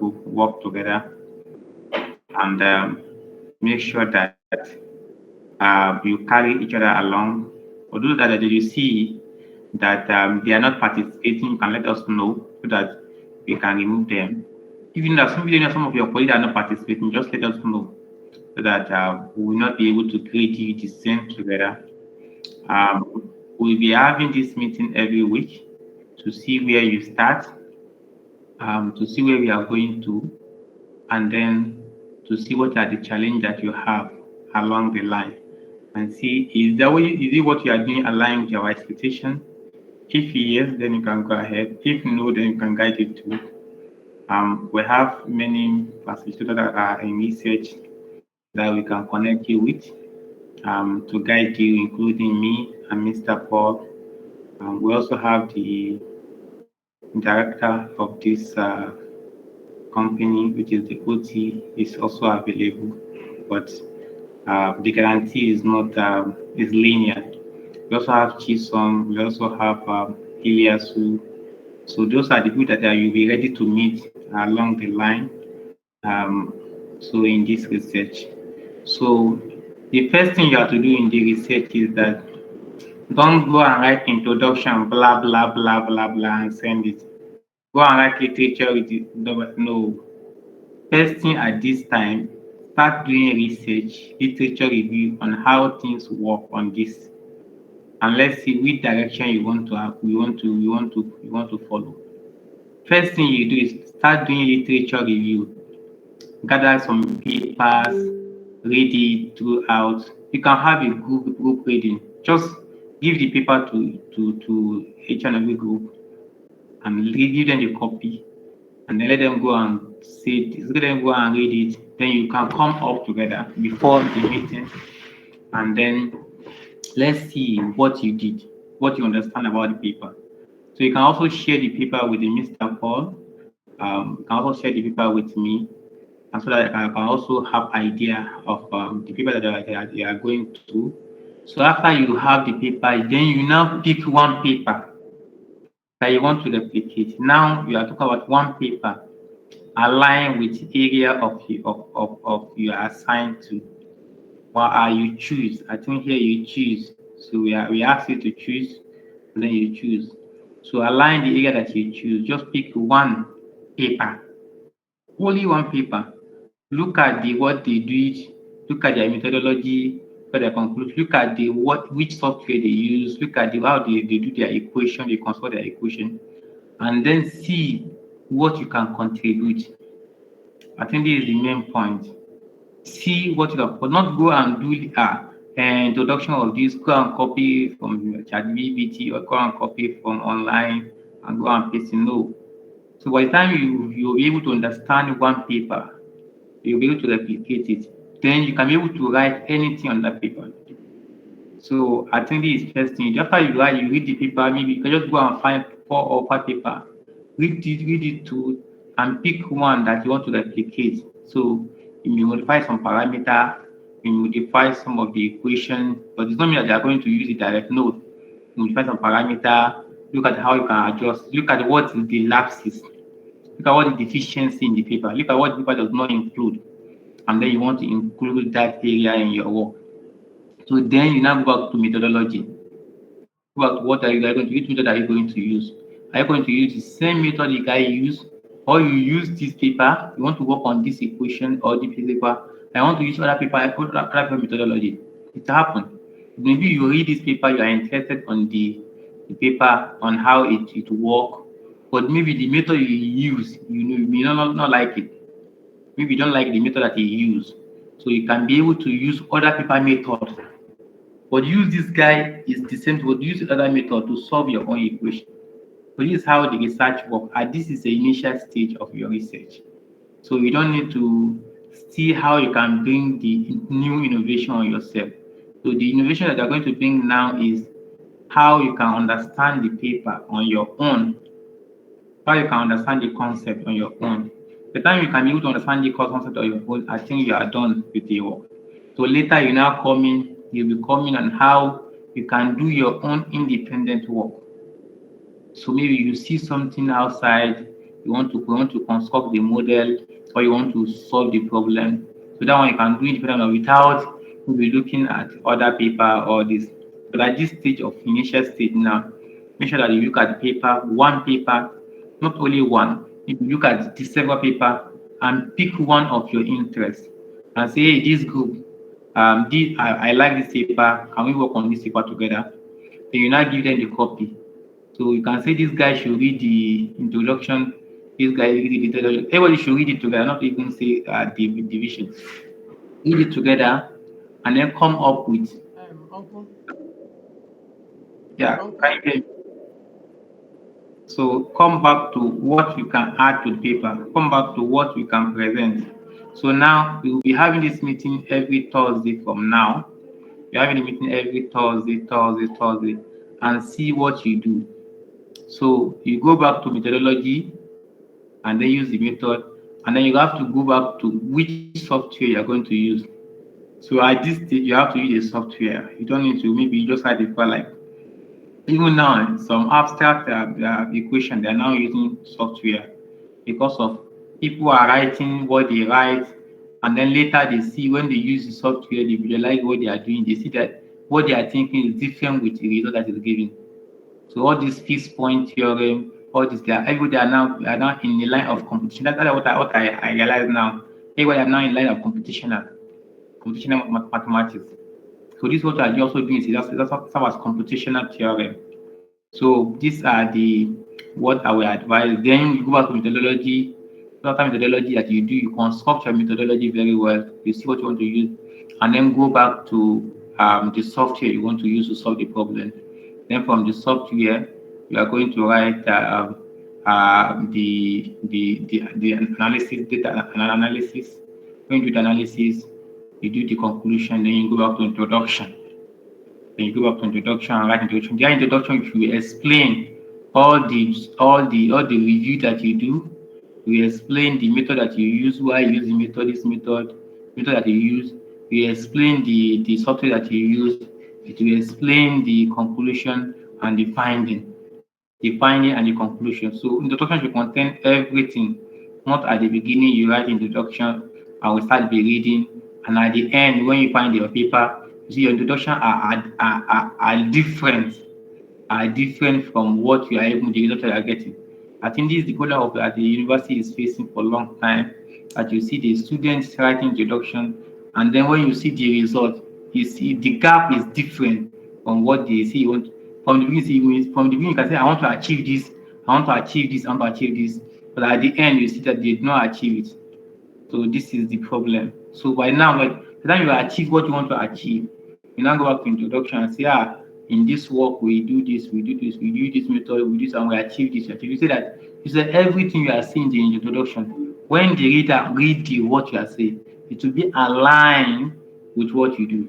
group work together and make sure that you carry each other along. For those that you see that they are not participating, you can let us know so that we can remove them. Even that some of your colleagues are not participating, just let us know so that we will not be able to grade you the same together. We'll be having this meeting every week to see where you start, to see where we are going to, and then to see what are the challenges that you have along the line, and see is it what you are doing aligned with your expectation. If yes, then you can go ahead. If no, then you can guide it to. We have many facilitators that are in research that we can connect you with to guide you, including me and Mr. Paul. We also have the director of this company, which is the OT, is also available, but the guarantee is not is linear. We also have Chisom. We also have Iliasu. So those are the people that you'll be ready to meet along the line. So in this research, so the first thing you have to do in the research is that don't go and write introduction, blah blah blah blah blah, and send it. Go and write literature with it. No. First thing at this time, start doing research, literature review on how things work on this, and let's see which direction you want to have. You want to follow. First thing you do is start doing literature review. Gather some papers, read it throughout. You can have a group reading. Just give the paper to each and every group and give them the copy, and then let them go and let them go and read it. Then you can come up together before the meeting, and then let's see what you did, what you understand about the paper. So you can also share the paper with the Mr. Paul. You can also share the paper with me, and so that I can also have idea of the paper that they are going to. So after you have the paper, then you now pick one paper that you want to replicate. Now you are talking about one paper align with area of you are assigned to. What are you choose? I think here you choose. So we ask you to choose, and then you choose. So align the area that you choose. Just pick one paper, only one paper. Look at the what they do it. Look at their methodology, for their conclusion. Look at the which software they use. Look at how they do their equation, they construct their equation, and then see what you can contribute. I think this is the main point. See what you can, but not go and do an introduction of this. Go and copy from ChatGPT or go and copy from online and go and paste it. No. So by the time you'll be able to understand one paper, you'll be able to replicate it. Then you can be able to write anything on that paper. So I think this is first thing. After you write, you read the paper, maybe you can just go and find 4 or 5 paper, read it too, and pick one that you want to replicate. So you may modify some parameter, you modify some of the equation, but it's not mean that they are going to use it direct. No, you modify some parameter, look at how you can adjust, look at what is the lapses, look at what the deficiency in the paper, look at what the paper does not include, and then you want to include that area in your work. So then you now go back to methodology. Go back to what are you going to use? Which method are you going to use? Are you going to use the same method the guy used, or you use this paper? You want to work on this equation or this paper? I want to use other paper, other methodology. It happened. Maybe you read this paper, you are interested on the paper on how it work, but maybe the method you use, you may not like it. Maybe you don't like the method that you use. So you can be able to use other paper method. But use this guy is the same, but use other method to solve your own equation. So this is how the research works. And this is the initial stage of your research. So you don't need to see how you can bring the new innovation on yourself. So the innovation that you're going to bring now is how you can understand the paper on your own, how you can understand the concept on your own. The time you can be able to understand the concept on your own, I think you are done with the work. So later you'll be coming on how you can do your own independent work. So maybe you see something outside, you want to construct the model, or you want to solve the problem. So that one you can do independently without maybe looking at other paper or this. But at this stage of initial stage now, make sure that you look at the paper, one paper, not only one. If you look at the several paper and pick one of your interests and say, hey, this group, I like this paper. Can we work on this paper together? Then you now give them the copy. So you can say this guy should read the introduction. This guy read the introduction. Everybody should read it together, not even say the division. Read it together, and then come up with Uncle, yeah. uncle. Can you hear me? So come back to what you can add to the paper. Come back to what you can present. So now we will be having this meeting every Thursday from now. We're having a meeting every Thursday, and see what you do. So you go back to methodology and then use the method, and then you have to go back to which software you're going to use. So at this stage, you have to use a software. You don't need to maybe you just write the file like even now some abstract equation they are now using software because of people are writing what they write, and then later they see when they use the software, they visualize what they are doing. They see that what they are thinking is different with the result that is given. So all these fixed point theorem, all this, everybody are now in the line of competition. That's what I realize now. Everybody are now in line of computational mathematics. So this is what I also doing is that's some as computational theorem. So these are the what I will advise. Then you go back to methodology. After methodology that you do, you construct your methodology very well. You see what you want to use, and then go back to the software you want to use to solve the problem. Then from the software, you are going to write the analysis, data analysis. When you do the analysis, you do the conclusion, then you go back to introduction. Then you go back to introduction and write introduction. The introduction, you will explain all the review that you do. You explain the method that you use, why you use the method, this method that you use. You explain the software that you use. It will explain the conclusion and the finding and the conclusion. So introduction should contain everything. Not at the beginning you write introduction and we start be reading, and at the end when you find your paper, you see your introduction are different from what you are able the result you are getting. I think this is the problem of that the university is facing for a long time. That you see the students writing introduction, and then when you see the result, you see the gap is different from what they see. From the beginning, from the beginning, you can say, I want to achieve this, I want to achieve this, I want to achieve this. But at the end, you see that they did not achieve it. So this is the problem. So by now, like the time you achieve what you want to achieve, you now go back to introduction and say, in this work we do this, we do this, we do this method, we do this, and we achieve this. You say that you say everything you are seeing in the introduction. When the reader read what you are saying, it will be aligned with what you do.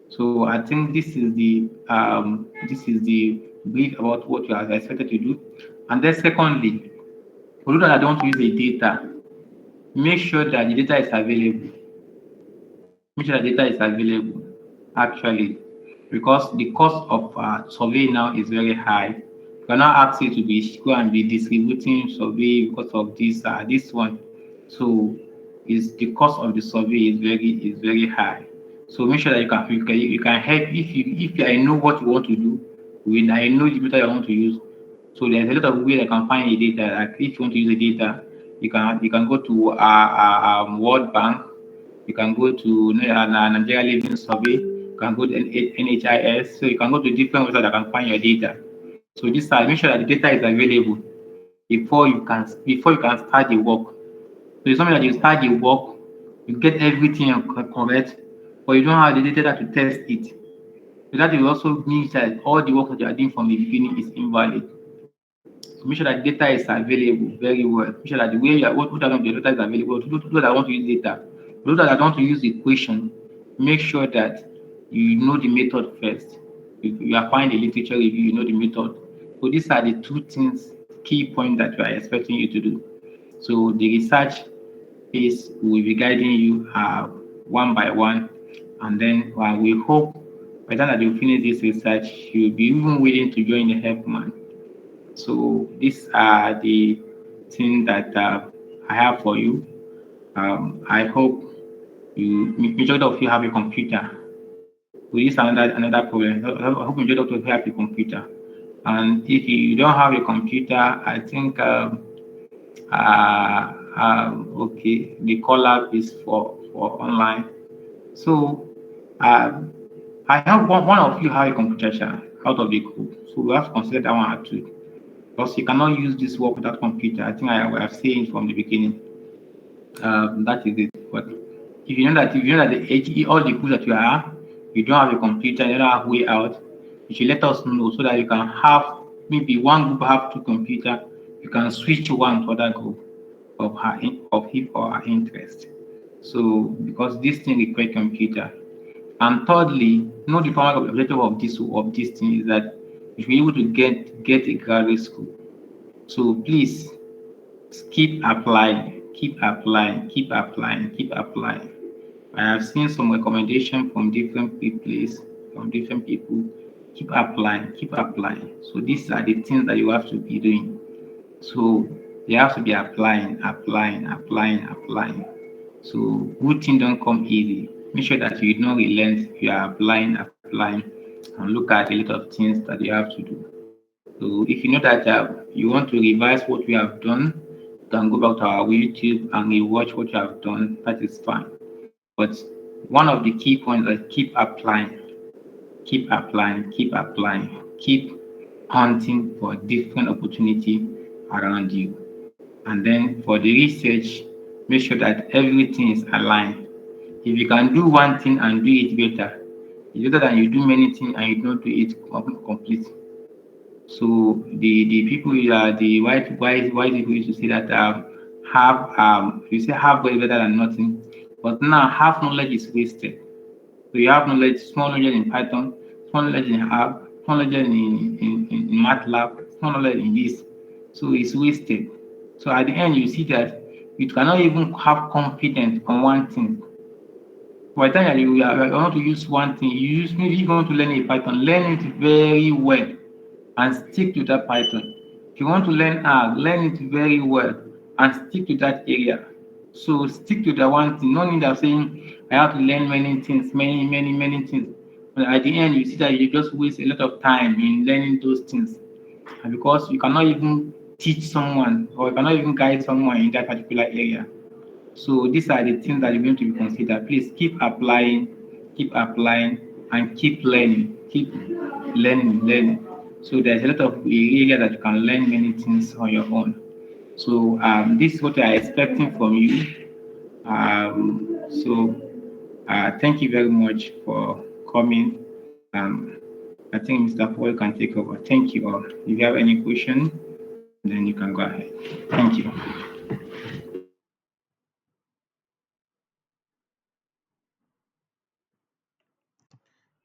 So I think this is the brief about what you are expected to do. And then secondly, for those that don't use the data, make sure that the data is available. Make sure that data is available actually, because the cost of survey now is very high. You cannot ask you to go and be distributing survey because of this one. So is the cost of the survey is very high. So make sure that you can help if I know what you want to do, when I know the method I want to use. So there's a lot of ways I can find a data. Like if you want to use the data, you can go to World Bank, you can go to Nigeria Living Survey, you can go to NHIS. So you can go to different websites that can find your data. So this make sure that the data is available before you can start the work. So it's something that you start the work, you get everything correct, but you don't have the data to test it. So that will also means that all the work that you are doing from the beginning is invalid. So make sure that data is available very well. Make sure that the way you are what are the data is available. To those that want to use data, those that want to use the equation, make sure that you know the method first. If you are finding the literature review, you know the method. So these are the two things, key points that we are expecting you to do. So the research phase will be guiding you one by one, and then we hope by the time that you finish this research, you'll be even willing to join the help man. So these are the thing that I have for you. I hope majority of you have a computer. So this is another problem. I hope majority of you have a computer. And if you don't have a computer, I think okay, the call app is for online. So um, I have one of you have a computer out of the group. So we have to consider that one too. Because you cannot use this work without computer. I think I have said it from the beginning. That is it. But if you know that all the groups that you are, you don't have a computer, you don't have way out, you should let us know so that you can have maybe one group have two computer, you can switch one to other group of his or her interest. So because this thing requires computer. And thirdly, know the primary objective of this thing is that you should be able to get a graduate school. So please keep applying, keep applying, keep applying, keep applying. I have seen some recommendation from different people, from different people. Keep applying, keep applying. So these are the things that you have to be doing. So you have to be applying, applying, applying, applying. So good thing don't come easy. Make sure that you don't relent. You are applying, applying, and look at a lot of things that you have to do. So if you know that you want to revise what we have done, you can go back to our YouTube and rewatch what you have done. That is fine. But one of the key points is keep applying, keep applying, keep applying, keep hunting for different opportunity around you. And then for the research, make sure that everything is aligned. If you can do one thing and do it better, it's better than you do many things and you don't do it complete. So the people the white people used to say that have you say half is better than nothing, but now half knowledge is wasted. So you have knowledge, small knowledge in Python, small knowledge in R, small knowledge in MATLAB, small knowledge in this. So it's wasted. So at the end, you see that you cannot even have confidence on one thing. By the time that you want to use one thing, you use maybe you want to learn a Python, learn it very well and stick to that Python. If you want to learn R, learn it very well and stick to that area. So stick to the one thing. No need of saying I have to learn many things, many things. But at the end, you see that you just waste a lot of time in learning those things. And because you cannot even teach someone or you cannot even guide someone in that particular area. So these are the things that you're going to be considered. Please keep applying, and keep learning. Keep learning. So there's a lot of area that you can learn many things on your own. So this is what we are expecting from you. So thank you very much for coming. Um, I think Mr. Paul can take over. Thank you all. If you have any question, then you can go ahead. Thank you.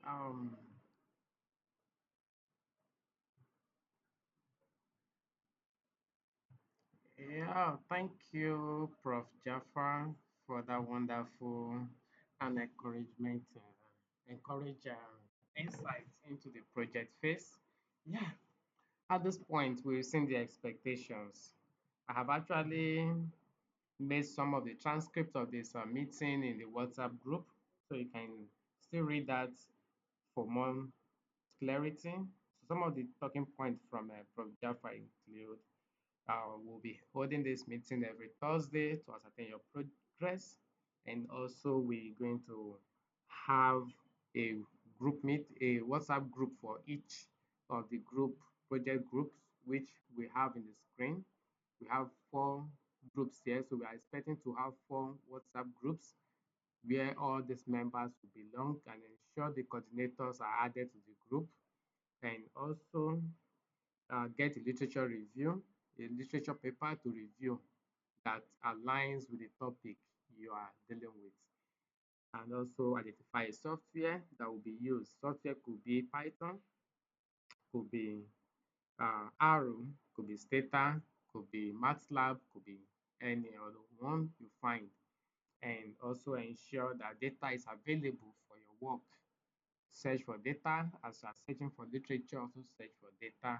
Um, yeah, thank you, Prof. Jafar, for that wonderful and encourage insights into the project phase. Yeah, at this point, we've seen the expectations. I have actually made some of the transcript of this meeting in the WhatsApp group, so you can still read that for more clarity. So some of the talking points from Prof. Jaffa include we'll be holding this meeting every Thursday to ascertain your progress, and also we're going to have a a WhatsApp group for each of the project groups, which we have in the screen. We have 4 groups here, so we are expecting to have 4 WhatsApp groups where all these members will belong and ensure the coordinators are added to the group, and also get a literature review, a literature paper to review that aligns with the topic you are dealing with. And also identify a software that will be used. Software could be Python, could be Arrow, could be Stata, could be MATLAB, could be any other one you find. And also ensure that data is available for your work. Search for data as you are searching for literature, also search for data,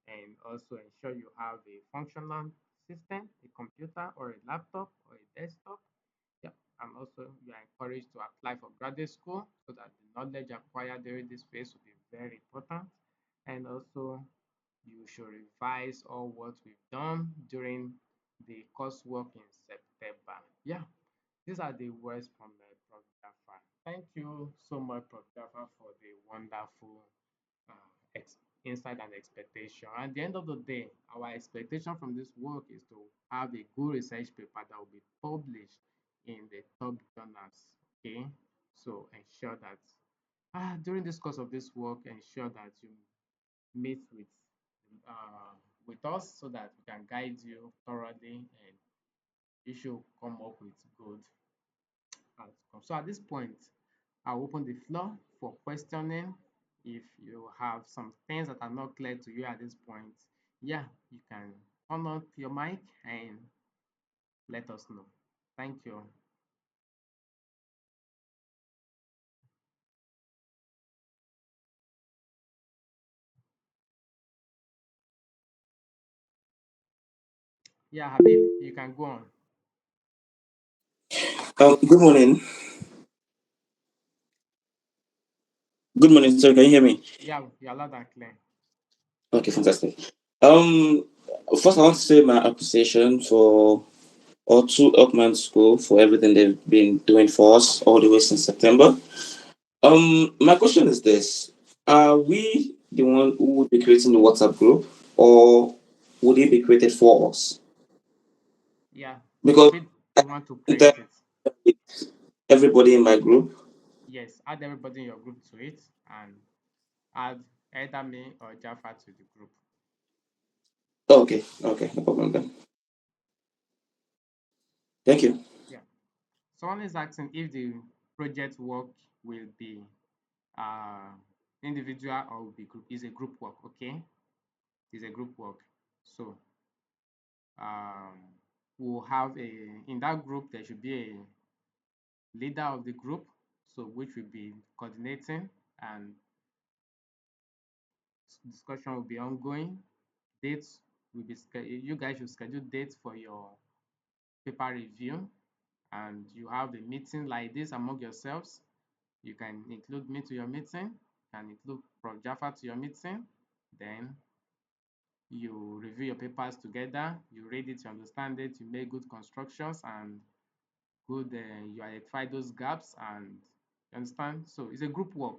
and also ensure you have a functional system, a computer, or a laptop, or a desktop. Yeah, and also you are encouraged to apply for graduate school so that the knowledge acquired during this phase will be very important. And also you should revise all what we've done during the coursework in September. Yeah, these are the words from Prof. Jaffa. Thank you so much, Prof. Jaffa, for the wonderful insight and expectation. At the end of the day, our expectation from this work is to have a good research paper that will be published in the top journals. Okay, so ensure that during this course of this work, ensure that you meet uh, with us so that we can guide you thoroughly and you should come up with good outcome. So at this point, I'll open the floor for questioning. If you have some things that are not clear to you at this point, yeah, you can turn on your mic and let us know. Thank you. Yeah, Habib, you can go on. Good morning. Good morning, sir. Can you hear me? Yeah, you're loud and clear. Okay, fantastic. Um, First, I want to say my appreciation for all to Upman School for everything they've been doing for us all the way since September. My question is this: are we the one who would be creating the WhatsApp group, or would it be created for us? Yeah, we'll Because be I the one to interact create it. with everybody in my group. Yes, add everybody in your group to it and add either me or Jaffa to the group. Okay, no problem then. Thank you. Yeah. Someone is asking if the project work will be uh, individual or will be group. Is a group work, okay? Is a group work. So um, we'll have in that group there should be a leader of the group, so which will be coordinating and discussion will be ongoing. Dates will be you guys should schedule dates for your paper review and you have a meeting like this among yourselves. You can include me to your meeting, can include Prof. Jaffa to your meeting. Then you review your papers together, you read it, you understand it, you make good constructions and you identify those gaps and you understand. So it's a group work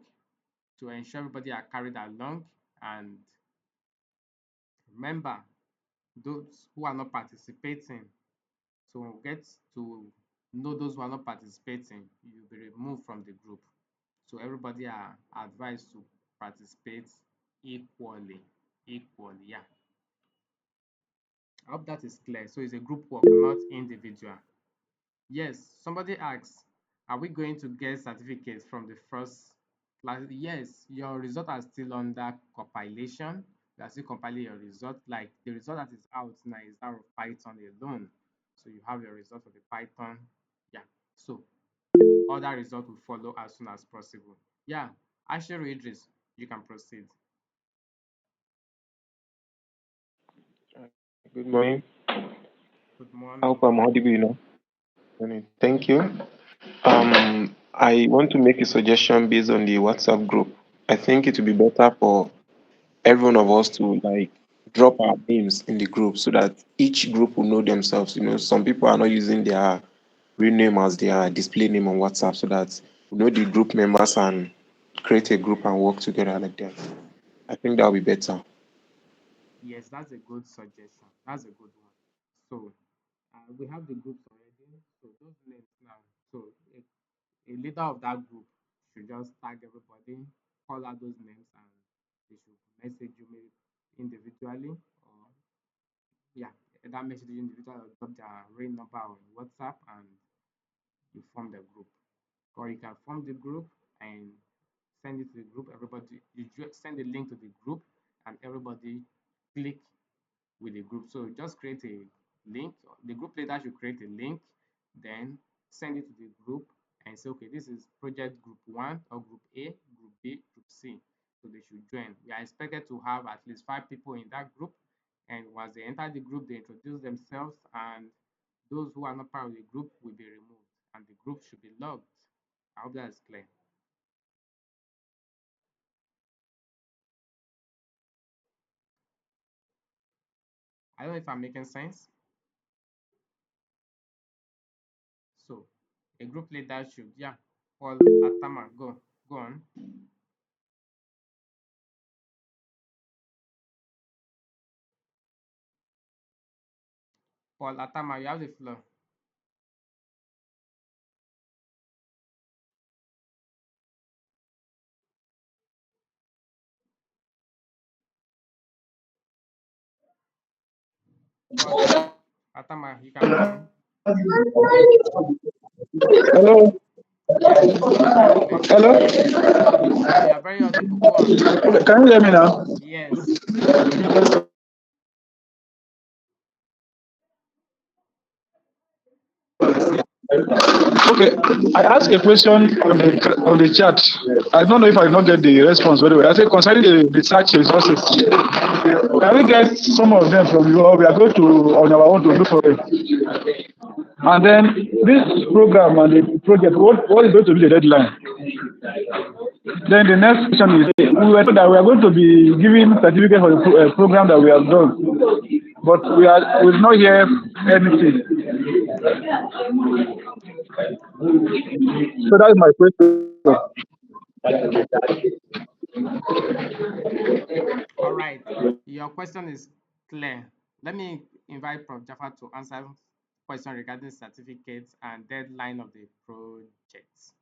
to ensure everybody are carried along. And remember, those who are not participating, so get to know those who are not participating, you'll be removed from the group. So everybody are advised to participate equally. Equally, yeah. I hope that is clear. So it's a group work, not individual. Yes, somebody asks, are we going to get certificates from the first class? Yes, your result are still under compilation. You are still compiling your result. Like the result that is out now is that of Python alone. So you have your result of the Python. Yeah. So other result will follow as soon as possible. Yeah. Ashiru Idris, you can proceed. Good morning. Good I hope morning. I'm audible enough. Thank you. I want to make a suggestion based on the WhatsApp group. I think it would be better for every one of us to like drop our names in the group so that each group will know themselves. Some people are not using their real name as their display name on WhatsApp so that we know the group members and create a group and work together like that. I think that will be better. Yes, that's a good suggestion. That's a good one. So we have the groups already. So those names now. So a leader of that group should just tag everybody, call out those names, and they should message you maybe individually or yeah, that message you individually or drop their ring number on WhatsApp and you form the group. Or you can form the group and send it to the group. Everybody, send the link to the group and everybody click with the group. So just create a link. The group leader should create a link, then send it to the group and say, okay, this is project group one or group A, group B, group C. So they should join. We are expected to have at least 5 people in that group. And once they enter the group, they introduce themselves, and those who are not part of the group will be removed, and the group should be logged. I hope that is clear. I don't know if I'm making sense. So, a group leader should, yeah. Paul Atama, go on. Paul Atama, you have the floor. Paul Atama, you can go on. Hello. Yes, loud and clear. Hello. You are very audible. Go on. Okay, can you hear me now? Yes. Okay, I asked a question on the chat. I don't know if I not get the response very well. I said concerning the research resources. Can we get some of them from you, or we are going to on our own to look for it? And then this program and the project, what is going to be the deadline? Then the next question is, we were told that we are going to be giving certificate for the program that we have done, but we've not hear anything. So that is my question. All right. Your question is clear. Let me invite Prof. Jaffa to answer question regarding certificates and deadline of the project.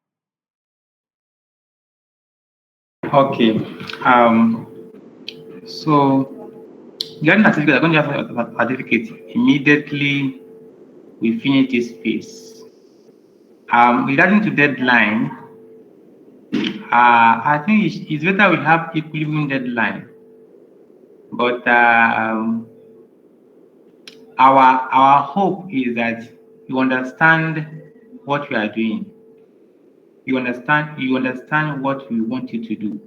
Okay. So getting certificate, I'm going to have a certificate immediately we finish this phase. Regarding to deadline, I think it's better we have equilibrium deadline, but our hope is that you understand what we are doing. You understand what we want you to do.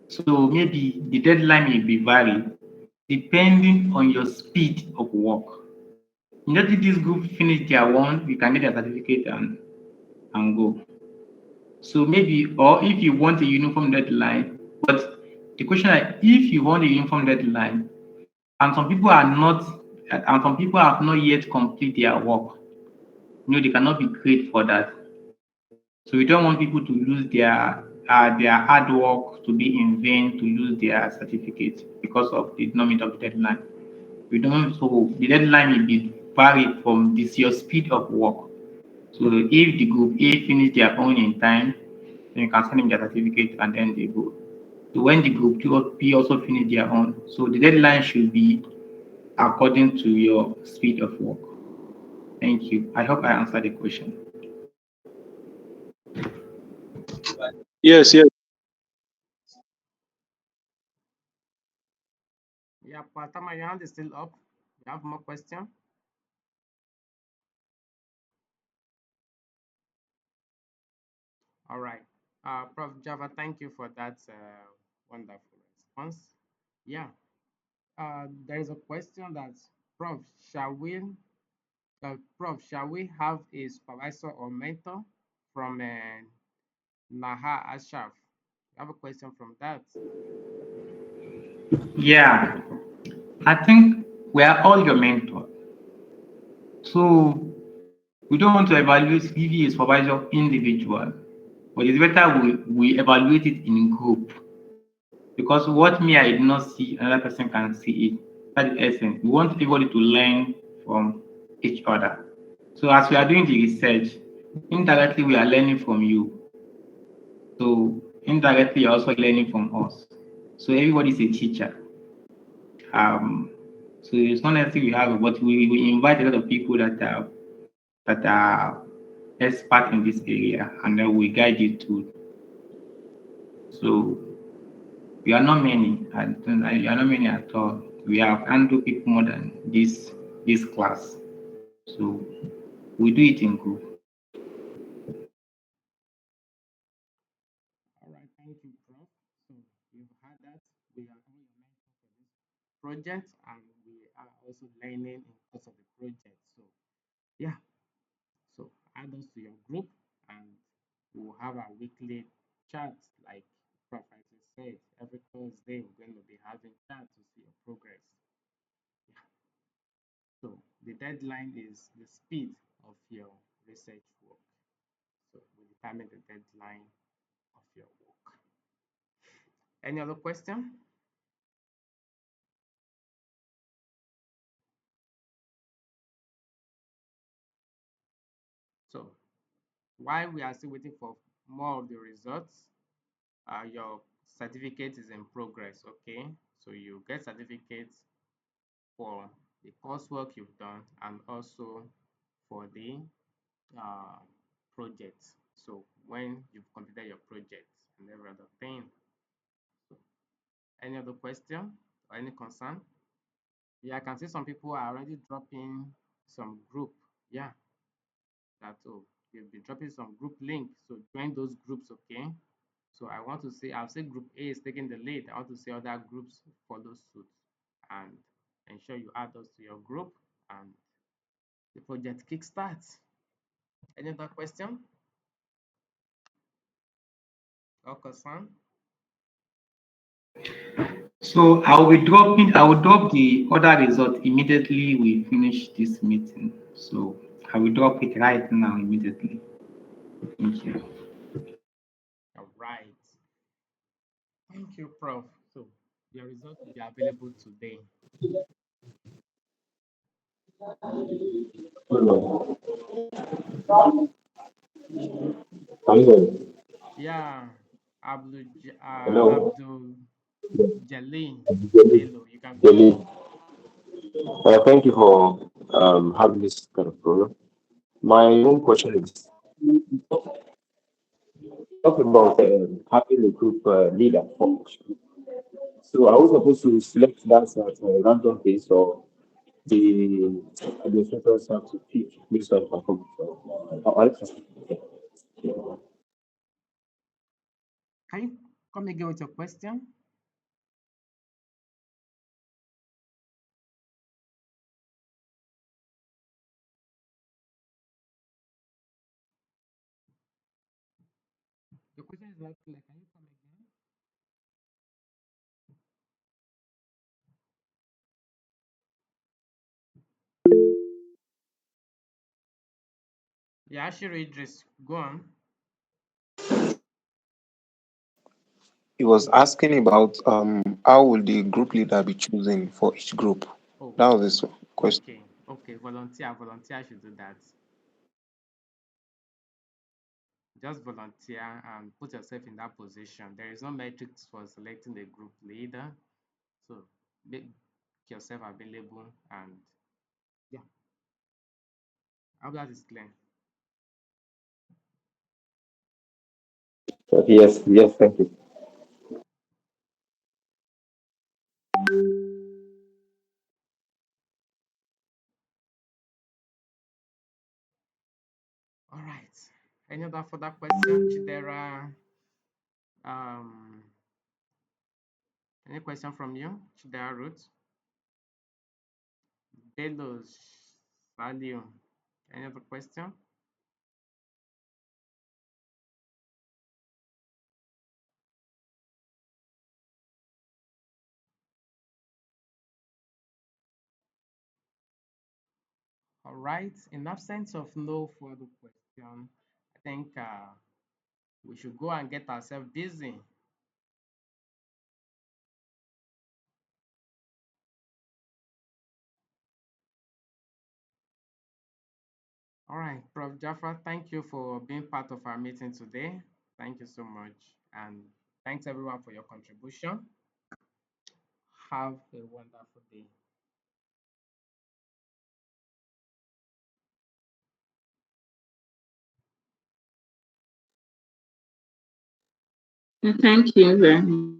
So maybe the deadline may be varied depending on your speed of work. If this group finish their one, we can get a certificate and go. So maybe, or if you want a uniform deadline, but the question is, if you want a uniform deadline, and some people are not, and some people have not yet complete their work, they cannot be great for that. So we don't want people to lose their hard work to be in vain, to lose their certificate because of the non of the deadline. We don't, so the deadline will be varied from this your speed of work. So if the group A finish their own in time, then you can send them their certificate and then they go. So when the group B also finish their own, so the deadline should be according to your speed of work. Thank you. I hope I answered the question. Yes, yes. Yeah, Patama, your hand is still up. You have more question? All right. Prof. Java, thank you for that wonderful response. Yeah. There is a question that, Prof, shall we have a supervisor or mentor from Naha Ashraf? I have a question from that. Yeah, I think we are all your mentor. So we don't want to evaluate give you a supervisor individual, but it's better we evaluate it in group. Because what me I did not see, another person can see it. That's the essence. We want everybody to learn from each other. So as we are doing the research, indirectly we are learning from you. So indirectly you're also learning from us. So everybody is a teacher. So it's not necessarily we have, but we invite a lot of people that are expert in this area, and then we guide you to. So we are not many, and we are not many at all. We have handled people more than this class. So we do it in group. All right, thank you, Prof. So you've heard that we are all your mentors for this project, and we are also learning in course of the project. So yeah, so add us to your group, and we'll have a weekly chat like Prof. Isaac said. Every Thursday we're going to be having chat to see your progress. Yeah. So the deadline is the speed of your research work. So we determine the deadline of your work. Any other question? So while we are still waiting for more of the results, your certificate is in progress, okay? So you get certificates for the coursework you've done and also for the uh, project. So when you've completed your project and every other thing. So any other question or any concern? Yeah, I can see some people are already dropping some group. Yeah, that's all. You'll be dropping some group link. So join those groups, okay? So I want to say, I'll say group A is taking the lead. I want to see other groups follow suit and ensure you add us to your group and the project kickstarts. Any other question or concern? So I will drop the other result immediately we finish this meeting. So I will drop it right now immediately. Thank you. All right. Thank you, Prof. So your results will be available today. Are you there? Yeah, Abdul, Hello? Abdul Jalil Jelly. Bello, you can go ahead. Jelly. Thank you for having this kind of program. My own question is, talk about having a group leader. So are we supposed to select that as a random case, or the administrators have to pick based on performance? Can you come again with your question? Your question is not clear. Can you come again? Yeah, Ashiri Idris, go on. He was asking about how will the group leader be chosen for each group? Oh, That was his question. okay. Volunteer should do that. Just volunteer and put yourself in that position. There is no metrics for selecting the group leader. So make yourself available and yeah, I hope that is clear. Yes, yes, thank you. All right. Any other further question, Chidera? Um, any question from you, Chidera Ruth? Delos, Value. Any other question? All right. In absence of no further question, I think we should go and get ourselves busy. All right, Prof. Jaffa, thank you for being part of our meeting today. Thank you so much. And thanks everyone for your contribution. Have a wonderful day. Thank you very much.